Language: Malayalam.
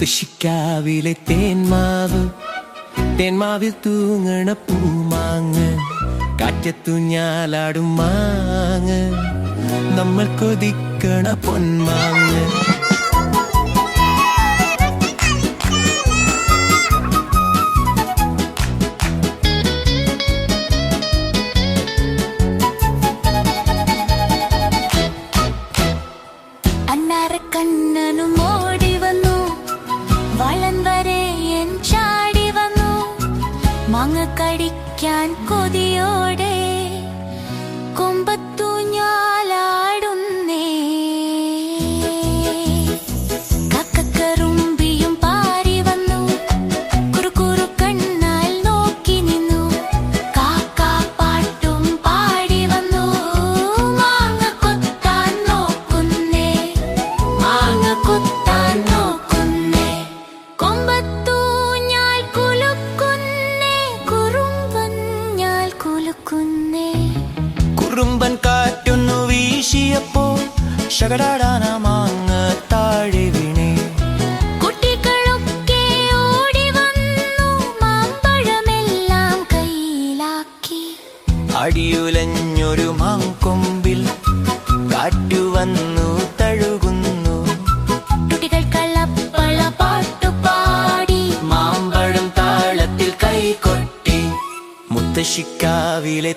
മുത്തശ്ശിക്കാവിലെ തേന്മാവിൽ തൂങ്ങണ പൂമാങ്ങ്, കാറ്റത്തു ഞാലാടും മാങ്ങ്, നമ്മൾ കൊതിക്കണ പൊന്മാങ്ങ്. അന്നാരക്കണ്ണനും ഓടി വന്നു, വളൻ വരയൻ ചാടി വന്നു, മാങ്ങ കടിക്കാൻ കൊതിയോടെ കൊമ്പത്തു ഞാലാടുന്നേ. കക്കക്കറുമ്പിയും പാറി വന്നു, കുറുകുറു കണ്ണാൽ നോക്കി നിന്നു, കാക്കാ പാട്ടും പാടി വന്നു, മാങ്ങ കൊത്താൻ നോക്കുന്നേ, മാങ്ങ കൊത്താൻ നോക്കുന്നേ. കൊമ്പത്തു ഞാൻ കുലുക്കുന്നേ, കുറുമ്പൻ ഞാൻ കുലുക്കുന്നേ. കുറുമ്പൻ കാറ്റൊന്നു വീശിയപ്പോൾ ശകടാടാന മാങ്ങ താഴെ വീണേ. കുട്ടികളൊക്കെ ഓടി വന്നു, മാമ്പഴമെല്ലാം കയ്യിലാക്കി. അടിയുലഞ്ഞൊരു മാങ്കൊമ്പിൽ കാറ്റു വന്നു തഴുകുന്നു. കുട്ടികൾ കളപ്പള പാട്ടുപാടി, മാമ്പഴം താളത്തിൽ കൈകൊട്ടി. മുത്തശ്ശിക്കാവിലെ